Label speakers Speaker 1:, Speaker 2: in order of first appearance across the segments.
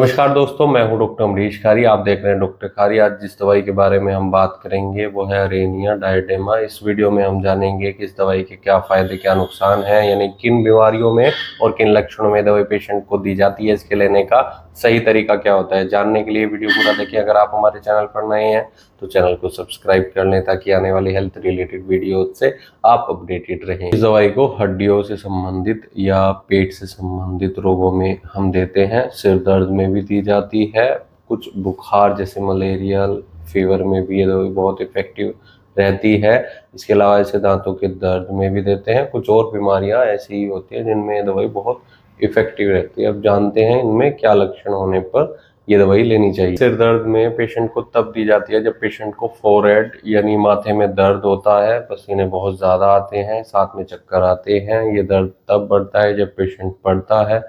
Speaker 1: नमस्कार दोस्तों, मैं हूं डॉक्टर अमरीश खारी। आप देख रहे हैं डॉक्टर खारी। आज जिस दवाई के बारे में हम बात करेंगे वो है रेनिया डायडेमा। इस वीडियो में हम जानेंगे कि इस दवाई के क्या फायदे क्या नुकसान हैं, यानी किन बीमारियों में और किन लक्षणों में दवाई पेशेंट को दी जाती है, इसके लेने का सही तरीका क्या होता है। जानने के लिए वीडियो पूरा देखिए। अगर आप हमारे चैनल पर नए हैं तो चैनल को सब्सक्राइब कर लें ताकि आने वाली हेल्थ रिलेटेड वीडियो से आप अपडेटेड रहें। इस दवाई को हड्डियों से संबंधित या पेट से संबंधित रोगों में हम देते हैं। सिर दर्द में भी दी जाती है, कुछ बुखार जैसे मलेरियल फीवर में भी ये दवाई बहुत इफेक्टिव रहती है। इसके अलावा इसे दांतों के दर्द में भी देते हैं। कुछ और बीमारियां ऐसी ही होती है जिनमें ये दवाई बहुत इफेक्टिव रहती है। अब जानते हैं इनमें क्या लक्षण होने पर ये दवाई लेनी चाहिए। सिर दर्द में पेशेंट को तब दी जाती है जब पेशेंट को फोरहेड यानी माथे में दर्द होता है, पसीने बहुत ज़्यादा आते हैं, साथ में चक्कर आते हैं। ये दर्द तब बढ़ता है जब पेशेंट पढ़ता है,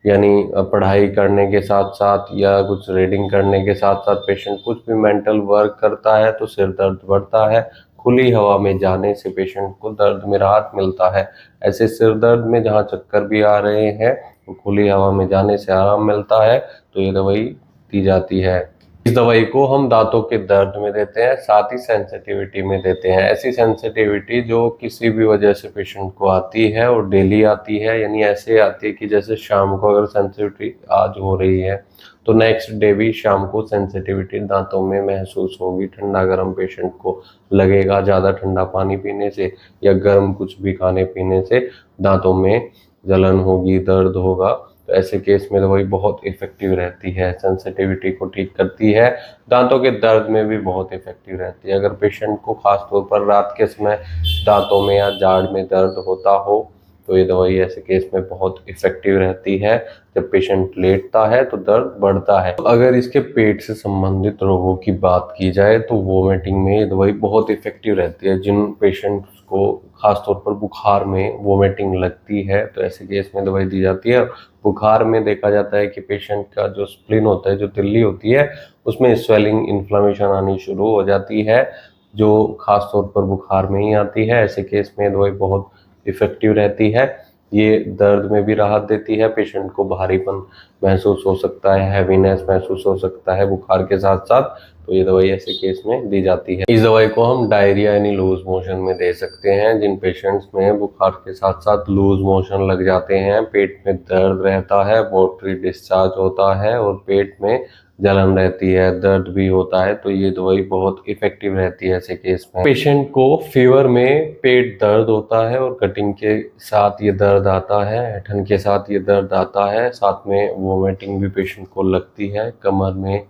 Speaker 1: यानी पढ़ाई करने के साथ साथ या कुछ रीडिंग करने के साथ साथ पेशेंट कुछ भी मेंटल वर्क करता है तो सिर दर्द बढ़ता है। खुली हवा में जाने से पेशेंट को दर्द में राहत मिलता है। ऐसे सिर दर्द में जहाँ चक्कर भी आ रहे हैं तो खुली हवा में जाने से आराम मिलता है, तो ये दवाई दी जाती है। इस दवाई को हम दांतों के दर्द में देते हैं, साथ ही सेंसिटिविटी में देते हैं। ऐसी सेंसिटिविटी जो किसी भी वजह से पेशेंट को आती है और डेली आती है, यानी ऐसे आती है कि जैसे शाम को अगर सेंसिटिविटी आज हो रही है तो नेक्स्ट डे भी शाम को सेंसिटिविटी दांतों में महसूस होगी। ठंडा गर्म पेशेंट को लगेगा, ज़्यादा ठंडा पानी पीने से या गर्म कुछ भी खाने पीने से दांतों में जलन होगी, दर्द होगा। तो ऐसे केस में दवाई बहुत इफेक्टिव रहती है, सेंसिटिविटी को ठीक करती है। दांतों के दर्द में भी बहुत इफेक्टिव रहती है। अगर पेशेंट को खास तौर पर रात के समय दांतों में या जाड़ में दर्द होता हो तो ये दवाई ऐसे केस में बहुत इफेक्टिव रहती है। जब पेशेंट लेटता है तो दर्द बढ़ता है। अगर इसके पेट से संबंधित रोगों की बात की जाए तो वोमिटिंग में ये दवाई बहुत इफेक्टिव रहती है। जिन पेशेंट्स को खासतौर पर बुखार में वोमिटिंग लगती है तो ऐसे केस में दवाई दी जाती है। बुखार में देखा जाता है कि पेशेंट का जो स्प्लीन होता है, जो तिल्ली होती है, उसमें स्वेलिंग इन्फ्लामेशन आनी शुरू हो जाती है, जो खास तौर पर बुखार में ही आती है। ऐसे केस में दवाई बहुत इफेक्टिव रहती है। ये दर्द में भी राहत देती है, पेशेंट को भारीपन महसूस हो सकता है, हैवीनेस महसूस हो सकता है बुखार के साथ साथ, तो ये दवाई ऐसे केस में दी जाती है। इस दवाई को हम डायरिया यानी लूज मोशन में दे सकते हैं। जिन पेशेंट्स में बुखार के साथ साथ लूज मोशन लग जाते हैं, पेट में दर्द रहता है, वॉटरी डिस्चार्ज होता है और पेट में जलन रहती है, दर्द भी होता है, तो ये दवाई बहुत इफेक्टिव रहती है ऐसे केस में। पेशेंट को फीवर में पेट दर्द होता है और कटिंग के साथ ये दर्द आता है, ऐंठन के साथ ये दर्द आता है, साथ में वोमिटिंग भी पेशेंट को लगती है, कमर में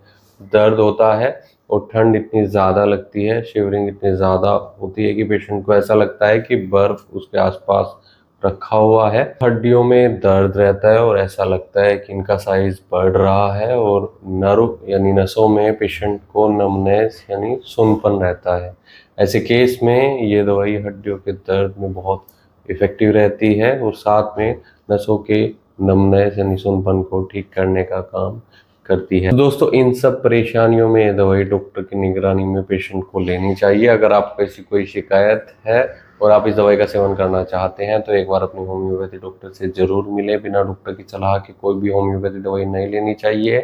Speaker 1: दर्द होता है और ठंड इतनी ज़्यादा लगती है, शिवरिंग इतनी ज़्यादा होती है कि पेशेंट को ऐसा लगता है कि बर्फ़ उसके आसपास रखा हुआ है। हड्डियों में दर्द रहता है और ऐसा लगता है कि इनका साइज बढ़ रहा है और नर्व यानी नसों में पेशेंट को नमनेस यानी सुनपन रहता है। ऐसे केस में ये दवाई हड्डियों के दर्द में बहुत इफेक्टिव रहती है और साथ में नसों के नमनेस यानी सुनपन को ठीक करने का काम करती है। दोस्तों, इन सब परेशानियों में ये दवाई डॉक्टर की निगरानी में पेशेंट को लेनी चाहिए। अगर आपको ऐसी कोई शिकायत है और आप इस दवाई का सेवन करना चाहते हैं तो एक बार अपनी होम्योपैथी डॉक्टर से ज़रूर मिले। बिना डॉक्टर की सलाह के कोई भी होम्योपैथी दवाई नहीं लेनी चाहिए।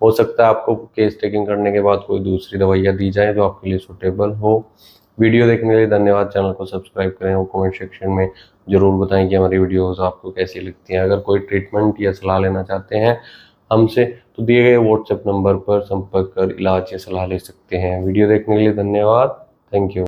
Speaker 1: हो सकता है आपको केस टेकिंग करने के बाद कोई दूसरी दवाइयाँ दी जाए जो आपके लिए सूटेबल हो। वीडियो देखने के लिए धन्यवाद। चैनल को सब्सक्राइब करें और कमेंट सेक्शन में ज़रूर बताएं कि हमारी वीडियोज़ आपको कैसी लगती हैं। अगर कोई ट्रीटमेंट या सलाह लेना चाहते हैं हमसे तो दिए गए व्हाट्सएप नंबर पर संपर्क कर इलाज या सलाह ले सकते हैं। वीडियो देखने के लिए धन्यवाद। Thank you.